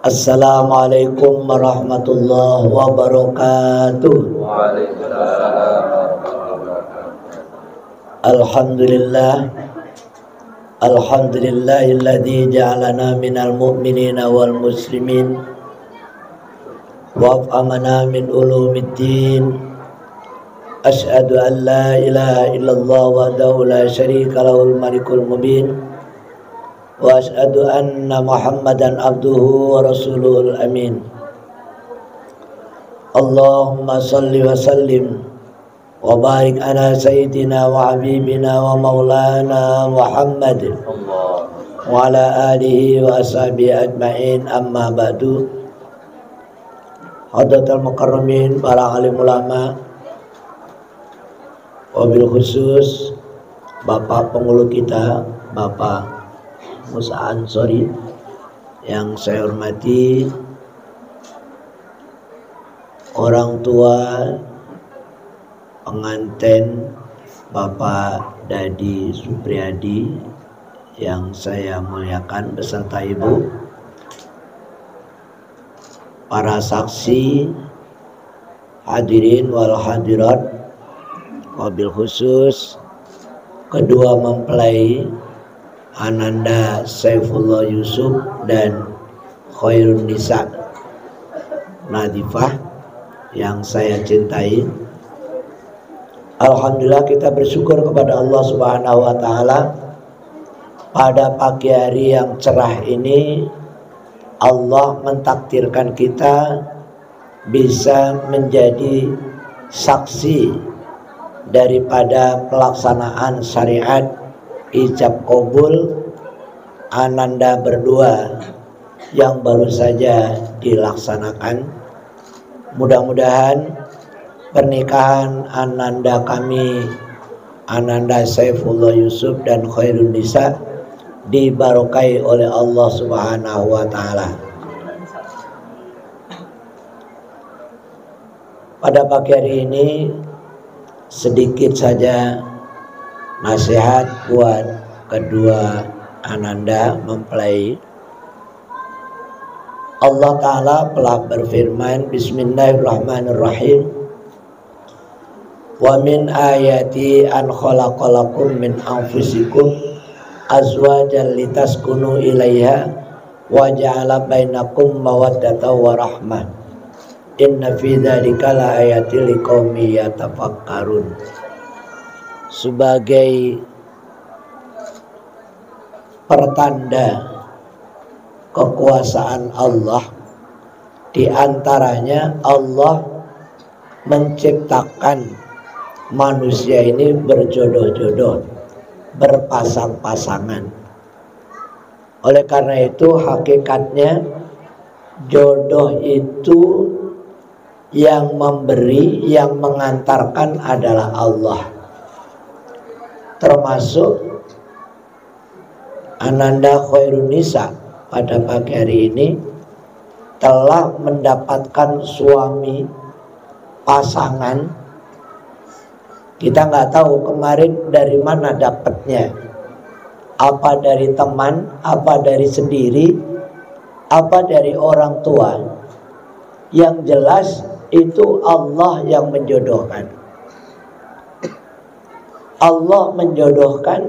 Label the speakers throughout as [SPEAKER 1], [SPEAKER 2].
[SPEAKER 1] Assalamualaikum warahmatullahi wabarakatuh. Alhamdulillah, alhamdulillahilladzi ja'alana minal mu'minina wal muslimin wa af'amana min ulumiddin. Asyhadu an la ilaha illallah wahdahu la syarika lahul malikul mubin wa asyhadu anna Muhammadan abduhu wa rasuluhul amin. Allahumma salli wa sallim wa barik ala sayyidina wa habibina wa maulana Muhammad wa ala alihi wa ashabihi ajma'in, amma ba'du. Hadratul mukarramin, para alim ulama, wabil khusus Bapak Pengulu kita, Bapak Musa Ansori, yang saya hormati, orang tua pengantin Bapak Dadi Supriyadi yang saya muliakan beserta ibu, para saksi, hadirin wal hadirat, wabil khusus kedua mempelai Ananda Saifullah Yusuf dan Khairun Nisa Nadifah yang saya cintai. Alhamdulillah, kita bersyukur kepada Allah Subhanahu wa taala pada pagi hari yang cerah ini Allah mentakdirkan kita bisa menjadi saksi daripada pelaksanaan syariat ijab kabul Ananda berdua yang baru saja dilaksanakan. Mudah-mudahan pernikahan Ananda kami, Ananda Saifullah Yusuf dan Khairun Nisa, dibarokai oleh Allah Subhanahu wa taala. Pada pagi hari ini sedikit saja nasihat buat kedua Ananda mempelai. Allah Ta'ala telah berfirman, bismillahirrahmanirrahim, wa min ayati an khalaqalakum min anfusikum azwajan litaskunu ilaiha wa ja'ala bainakum mawaddatan wa rahmah inna fi dzalika laayatil liqaumin yatafakkarun. Sebagai pertanda kekuasaan Allah, di antaranya Allah menciptakan manusia ini berjodoh-jodoh, berpasang-pasangan. Oleh karena itu hakikatnya jodoh itu yang memberi, yang mengantarkan adalah Allah. Termasuk Ananda Khairun Nisa pada pagi hari ini telah mendapatkan suami, pasangan. Kita nggak tahu kemarin dari mana dapatnya, apa dari teman, apa dari sendiri, apa dari orang tua. Yang jelas itu Allah yang menjodohkan. Allah menjodohkan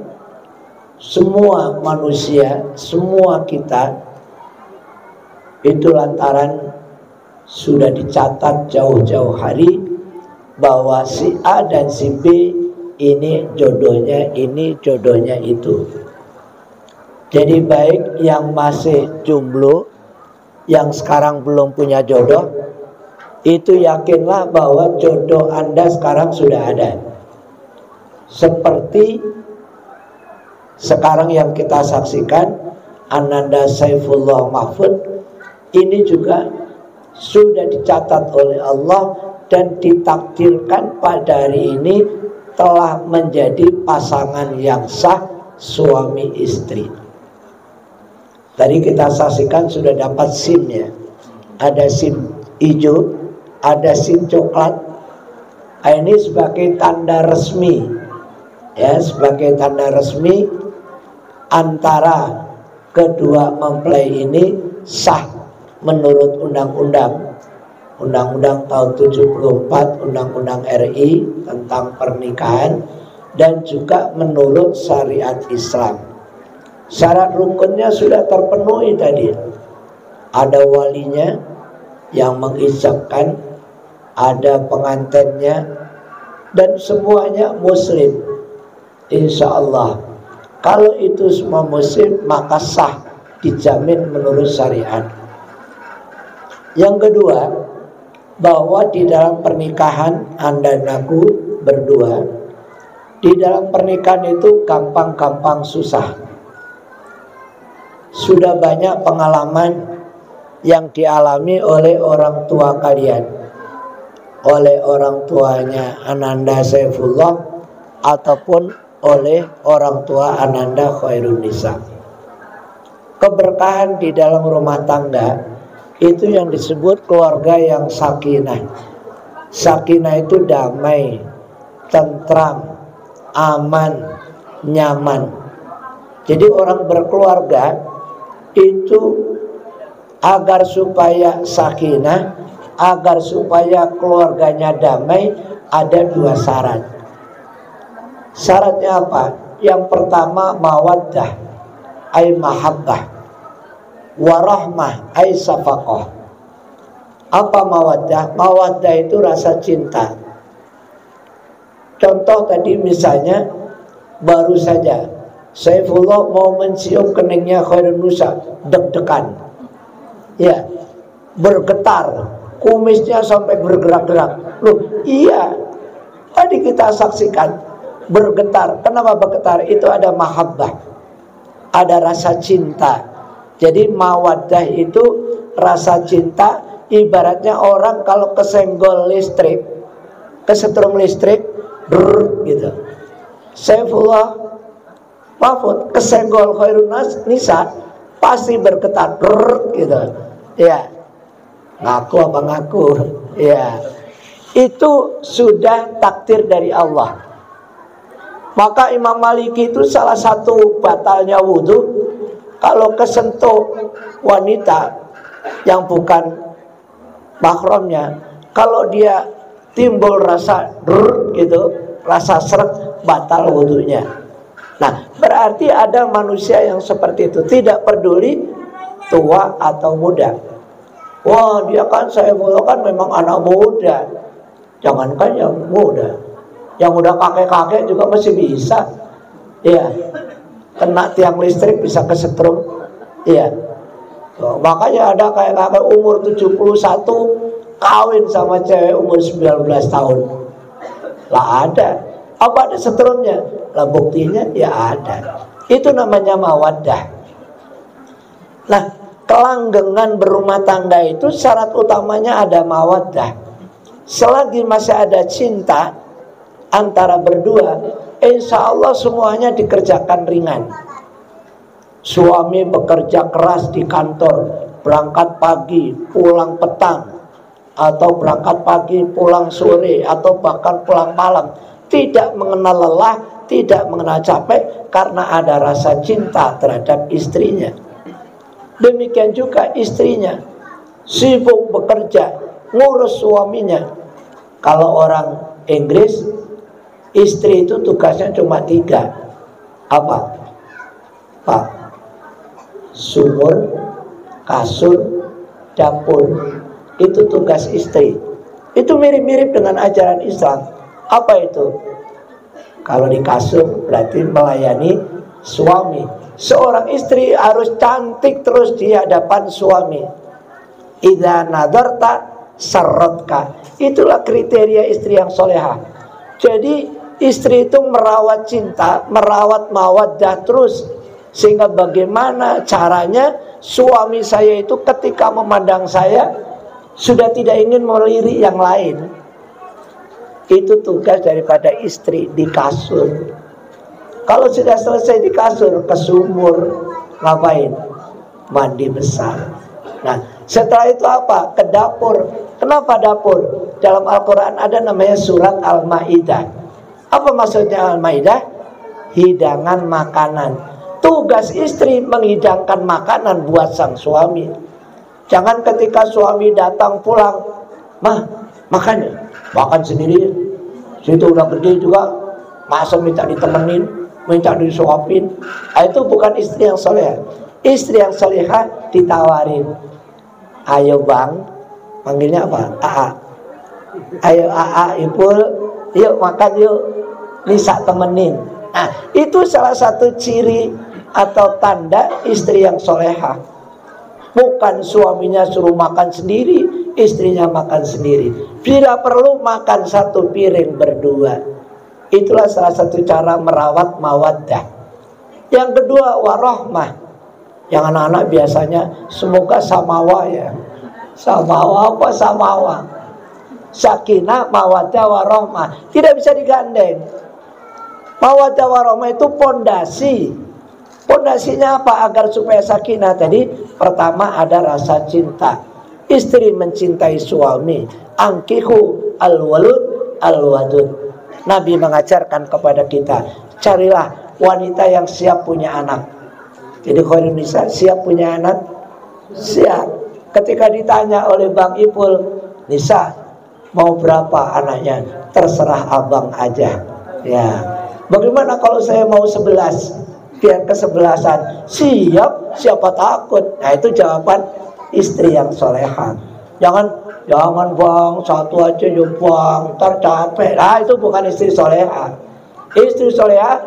[SPEAKER 1] semua manusia, semua kita itu lantaran sudah dicatat jauh-jauh hari bahwa si A dan si B ini jodohnya ini, jodohnya itu. Jadi baik yang masih jomblo, yang sekarang belum punya jodoh, itu yakinlah bahwa jodoh Anda sekarang sudah ada. Seperti sekarang yang kita saksikan, Ananda Saifullah Mahfud ini juga sudah dicatat oleh Allah dan ditakdirkan pada hari ini telah menjadi pasangan yang sah, suami istri. Tadi kita saksikan sudah dapat SIM-nya. Ada SIM hijau, ada SIM coklat. Ini sebagai tanda resmi, ya, sebagai tanda resmi antara kedua mempelai ini sah menurut Undang-Undang tahun 74, Undang-Undang RI tentang pernikahan, dan juga menurut syariat Islam. Syarat rukunnya sudah terpenuhi tadi. Ada walinya yang mengijabkan, ada pengantinnya, dan semuanya muslim. Insya Allah, kalau itu semua muslim, maka sah, dijamin menurut syariat. Yang kedua, bahwa di dalam pernikahan Anda dan aku berdua, di dalam pernikahan itu gampang-gampang susah. Sudah banyak pengalaman yang dialami oleh orang tua kalian, oleh orang tuanya Ananda Saifullah, ataupun oleh orang tua Ananda Khairun Nisa. Keberkahan di dalam rumah tangga itu yang disebut keluarga yang sakinah. Sakinah itu damai, tentram, aman, nyaman. Jadi orang berkeluarga itu agar supaya sakinah, agar supaya keluarganya damai, ada dua syarat. Syaratnya apa? Yang pertama mawaddah, ay mahabbah, warahmah ay safaqah. Apa mawaddah? Mawaddah itu rasa cinta. Contoh tadi misalnya, baru saja Saifullah mau mencium keningnya Khairun Nisa, deg-degan, ya, bergetar, kumisnya sampai bergerak-gerak. Loh, iya, tadi kita saksikan bergetar. Kenapa bergetar? Itu ada mahabbah, ada rasa cinta. Jadi mawaddah itu rasa cinta. Ibaratnya orang kalau kesenggol listrik, kesetrum listrik, gitu. Saifullah Mahfud kesenggol Khairun Nisa, pasti bergetar, gitu. Ya, ngaku apa ngaku? Ya, itu sudah takdir dari Allah. Maka Imam Maliki itu salah satu batalnya wudhu, kalau kesentuh wanita yang bukan mahramnya, kalau dia timbul rasa gitu, rasa seret, batal wudhunya. Nah, berarti ada manusia yang seperti itu, tidak peduli tua atau muda. Wah, dia kan Saifullah kan memang anak muda. Jangankan yang muda, yang udah kakek-kakek juga masih bisa. Iya, kena tiang listrik bisa kesetrum. Iya. Makanya ada kayak kakek umur 71 kawin sama cewek umur 19 tahun. Lah ada. Apa ada setrumnya? Lah buktinya ya ada. Itu namanya mawaddah. Nah, kelanggengan berumah tangga itu syarat utamanya ada mawaddah. Selagi masih ada cinta antara berdua, insya Allah semuanya dikerjakan ringan. Suami bekerja keras di kantor, berangkat pagi, pulang petang, atau berangkat pagi, pulang sore, atau bahkan pulang malam, tidak mengenal lelah, tidak mengenal capek, karena ada rasa cinta terhadap istrinya. Demikian juga istrinya sibuk bekerja, ngurus suaminya. Kalau orang Inggris, istri itu tugasnya cuma 3. Apa? Pak, sumur, kasur, dapur. Itu tugas istri. Itu mirip-mirip dengan ajaran Islam. Apa itu? Kalau di kasur berarti melayani suami. Seorang istri harus cantik terus di hadapan suami. Idza nadarta sarratka. Itulah kriteria istri yang solehah. Jadi istri itu merawat cinta, merawat mawaddah terus. Sehingga bagaimana caranya suami saya itu ketika memandang saya sudah tidak ingin melirik yang lain. Itu tugas daripada istri di kasur. Kalau sudah selesai di kasur, ke sumur, ngapain? Mandi besar. Nah, setelah itu apa? Ke dapur. Kenapa dapur? Dalam Al-Quran ada namanya surat Al-Ma'idah. Apa maksudnya Al-Ma'idah? Hidangan makanan. Tugas istri menghidangkan makanan buat sang suami. Jangan ketika suami datang pulang, mah makan ya, makan sendiri. Situ udah gede juga, masa minta ditemenin, minta disuapin. Itu bukan istri yang soleh. Istri yang solehah ditawarin, ayo bang, panggilnya apa? AA. Ayo AA, Ipul, yuk makan yuk, Nisa temenin. Nah, itu salah satu ciri atau tanda istri yang solehah. Bukan suaminya suruh makan sendiri, istrinya makan sendiri. Bila perlu makan satu piring berdua. Itulah salah satu cara merawat mawaddah. Yang kedua, warahmah. Yang anak-anak biasanya semoga samawa ya. Samawa apa samawa? Sakinah, mawaddah, warahmah. Tidak bisa digandeng. Mawaddah warahmah itu pondasi. Pondasinya apa agar supaya sakinah? Tadi pertama ada rasa cinta. Istri mencintai suami. Angkihu al-walud al-wadud. Nabi mengajarkan kepada kita, carilah wanita yang siap punya anak. Jadi khairun nisa, siap punya anak? Siap. Ketika ditanya oleh Bang Ipul, Nisa mau berapa anaknya? Terserah abang aja. Ya. Bagaimana kalau saya mau 11? Biar kesebelasan. Siap, siapa takut. Nah itu jawaban istri yang solehah. Jangan bang, satu aja ya bang, ntar capek. Nah itu bukan istri solehah. Istri solehah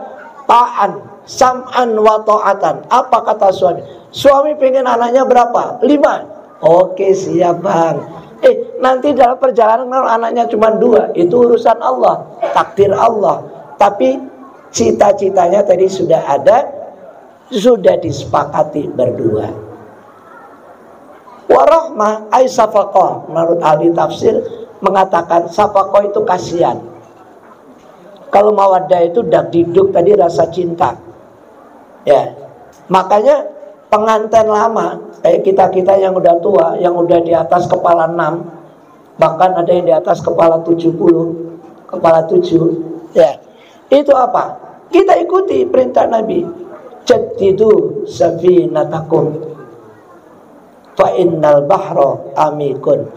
[SPEAKER 1] ta'an, sam'an wa ta'atan. Apa kata suami? Suami pengen anaknya berapa? 5. Oke siap bang. Nanti dalam perjalanan anaknya cuma 2, itu urusan Allah, takdir Allah. Tapi cita-citanya tadi sudah ada, sudah disepakati berdua. Warahmah ay safaqah. Menurut ahli tafsir mengatakan safaqah itu kasihan. Kalau mawaddah itu dagdiduk tadi rasa cinta. Ya. Makanya pengantin lama kayak kita-kita yang udah tua, yang udah di atas kepala 6, bahkan ada yang di atas kepala 70, kepala 7, ya. Itu apa? Kita ikuti perintah Nabi. Jaddidu safinatakum fa innal bahra amikun.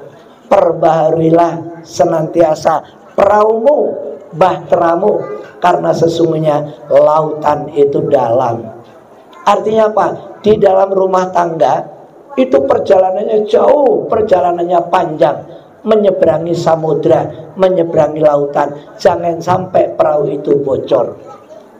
[SPEAKER 1] Perbaharuilah senantiasa peraumu, bahteramu, karena sesungguhnya lautan itu dalam. Artinya apa? Di dalam rumah tangga itu perjalanannya jauh, perjalanannya panjang, menyeberangi samudra, menyeberangi lautan. Jangan sampai perahu itu bocor.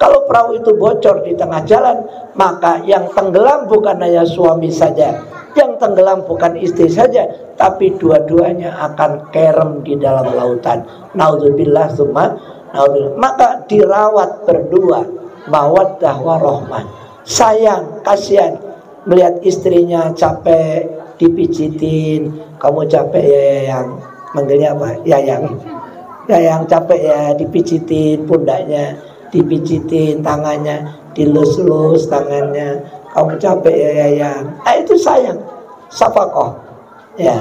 [SPEAKER 1] Kalau perahu itu bocor di tengah jalan, maka yang tenggelam bukan hanya suami saja, yang tenggelam bukan istri saja, tapi dua-duanya akan kerem di dalam lautan. Naudzubillah summa naudzubillah. Maka dirawat berdua, mawaddah warahmah. Sayang, kasihan melihat istrinya capek dipijitin. Kamu capek ya yang manggilnya apa? Yayang capek ya dipijitin pundaknya, dipijitin tangannya, dilus-lus tangannya. Kamu capek ya yayang. Itu sayang, safaqah. Ya,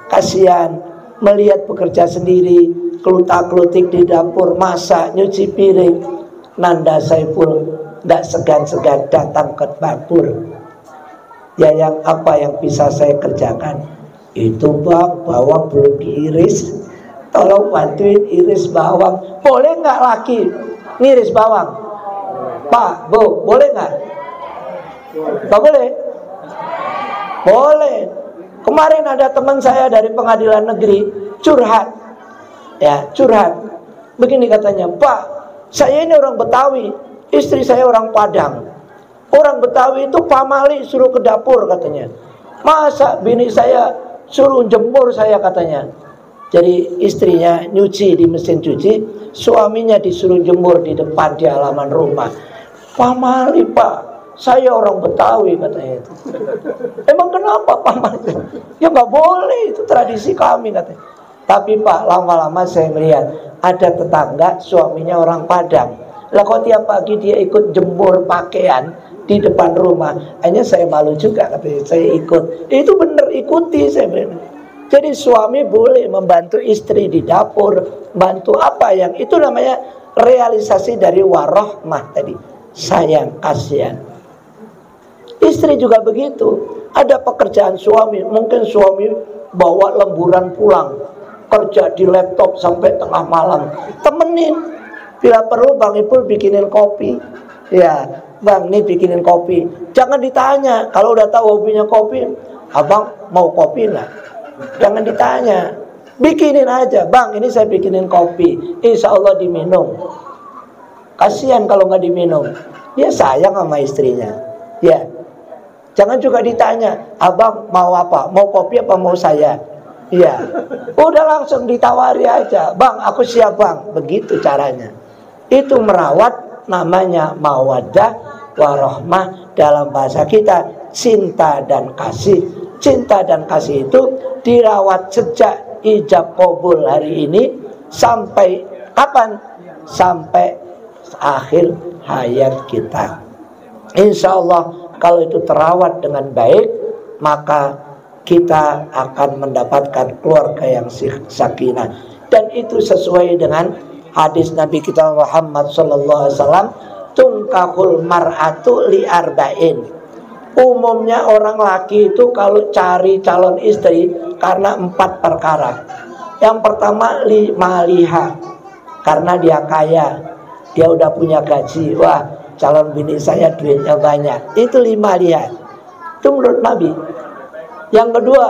[SPEAKER 1] kasihan melihat bekerja sendiri, kelutak-kelutik di dapur, masak, nyuci piring. Nanda Saiful tidak segan-segan datang ke dapur. Ya yang apa yang bisa saya kerjakan? Itu bang, bawang belum diiris, tolong bantuin iris bawang. Boleh nggak laki ngiris bawang? Pak, Bu, boleh nggak? Nggak boleh? Boleh. Kemarin ada teman saya dari pengadilan negeri curhat. Ya, curhat. Begini katanya, Pak, saya ini orang Betawi, istri saya orang Padang. Orang Betawi itu pamali suruh ke dapur katanya. Masa bini saya suruh jemur saya katanya. Jadi istrinya nyuci di mesin cuci, suaminya disuruh jemur di depan di halaman rumah. Pamali Pak, saya orang Betawi katanya itu. Emang kenapa pamali? Ya nggak boleh, itu tradisi kami katanya. Tapi Pak, lama-lama saya melihat ada tetangga suaminya orang Padang. Lah kok tiap pagi dia ikut jemur pakaian di depan rumah. Hanya saya malu juga katanya, saya ikut. Itu benar, ikuti saya benar. Jadi suami boleh membantu istri di dapur, bantu apa yang itu namanya realisasi dari warahmah tadi. Sayang, kasihan. Istri juga begitu. Ada pekerjaan suami, mungkin suami bawa lemburan pulang, kerja di laptop sampai tengah malam, temenin. Bila perlu Bang Ipul bikinin kopi. Ya, Bang ini bikinin kopi. Jangan ditanya, kalau udah tahu hobinya kopi, abang mau kopi nggak? Jangan ditanya, bikinin aja. Bang ini saya bikinin kopi, insya Allah diminum. Kasihan kalau nggak diminum. Dia sayang sama istrinya. Ya, jangan juga ditanya, abang mau apa? Mau kopi apa mau saya? Iya, udah langsung ditawari aja. Bang, aku siap bang. Begitu caranya. Itu merawat, namanya mawaddah warahmah. Dalam bahasa kita, cinta dan kasih. Cinta dan kasih itu dirawat sejak ijab qabul hari ini sampai kapan? Sampai akhir hayat kita. Insya Allah kalau itu terawat dengan baik, maka kita akan mendapatkan keluarga yang sakinah. Dan itu sesuai dengan hadis Nabi kita Muhammad SAW, tungkahul mar'atu li arba'in. Umumnya orang laki itu kalau cari calon istri karena 4 perkara. Yang pertama maliha, karena dia kaya, dia udah punya gaji. Wah, calon bini saya duitnya banyak. Itu maliha. Itu menurut Nabi. Yang kedua,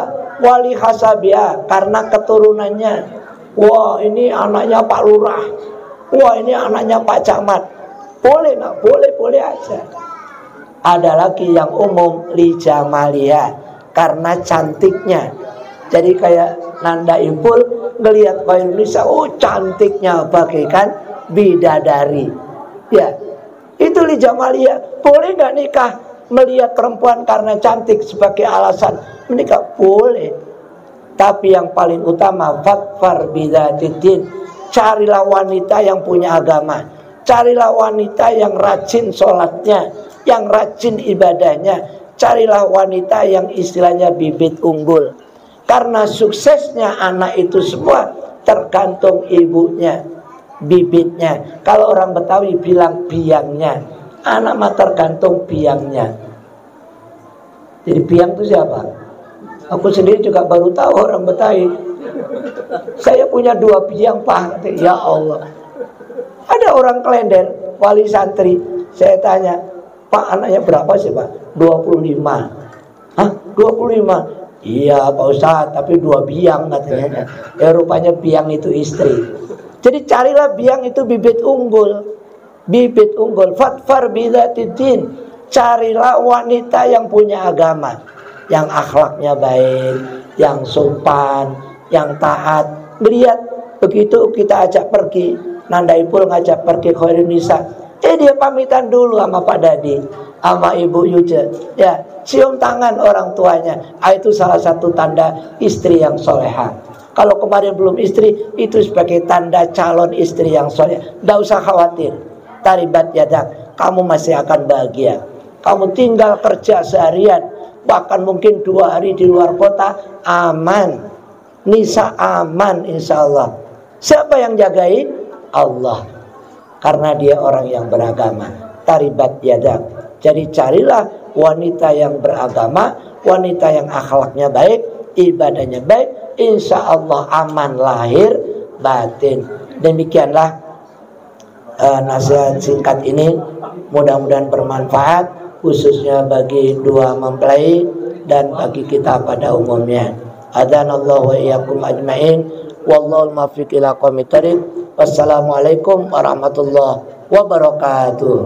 [SPEAKER 1] wali hasabia, karena keturunannya. Wah, ini anaknya Pak Lurah. Wah, ini anaknya Pak Camat. Boleh nggak? Boleh, boleh aja. Ada lagi yang umum, li jamalia, karena cantiknya. Jadi kayak Nanda Ipul ngelihat Khairul Nisa, oh cantiknya bagaikan bidadari. Ya, itu li jamalia. Boleh nggak nikah melihat perempuan karena cantik sebagai alasan menikah? Boleh. Tapi yang paling utama, fakfar bidzatiddin, carilah wanita yang punya agama. Carilah wanita yang rajin sholatnya, yang rajin ibadahnya. Carilah wanita yang istilahnya bibit unggul. Karena suksesnya anak itu semua tergantung ibunya, bibitnya. Kalau orang Betawi bilang biangnya, anak mah tergantung biangnya. Jadi biang itu siapa? Aku sendiri juga baru tahu orang Betawi. Saya punya 2 biang Pak. Ya Allah. Ada orang Klender, wali santri. Saya tanya, Pak anaknya berapa sih Pak? 25. Hah? 25? Iya Pak Ustadz, tapi 2 biang katanya. Ya rupanya biang itu istri. Jadi carilah biang itu bibit unggul. Bibit unggul. Fatfar bidzatiddin. Carilah wanita yang punya agama, yang akhlaknya baik, yang sopan, yang taat. Melihat begitu kita ajak pergi, Nanda Ipul ngajak pergi Khairul Nisa, dia pamitan dulu sama Pak Dadi, sama Ibu Yuja, ya cium tangan orang tuanya. Itu salah satu tanda istri yang soleha. Kalau kemarin belum istri, itu sebagai tanda calon istri yang soleha. Tidak usah khawatir, taribat yadak, kamu masih akan bahagia. Kamu tinggal kerja seharian, bahkan mungkin 2 hari di luar kota, aman. Nisa aman insya Allah. Siapa yang jagain? Allah. Karena dia orang yang beragama. Taribat yadak. Jadi carilah wanita yang beragama, wanita yang akhlaknya baik, ibadahnya baik, insya Allah aman lahir batin. Demikianlah nasihat singkat ini, mudah-mudahan bermanfaat, khususnya bagi 2 mempelai dan bagi kita pada umumnya. Adanallahu wa iyyakum ajmain. Wallahul muwaffiq ila aqwamit thoriq. Wassalamualaikum warahmatullahi wabarakatuh.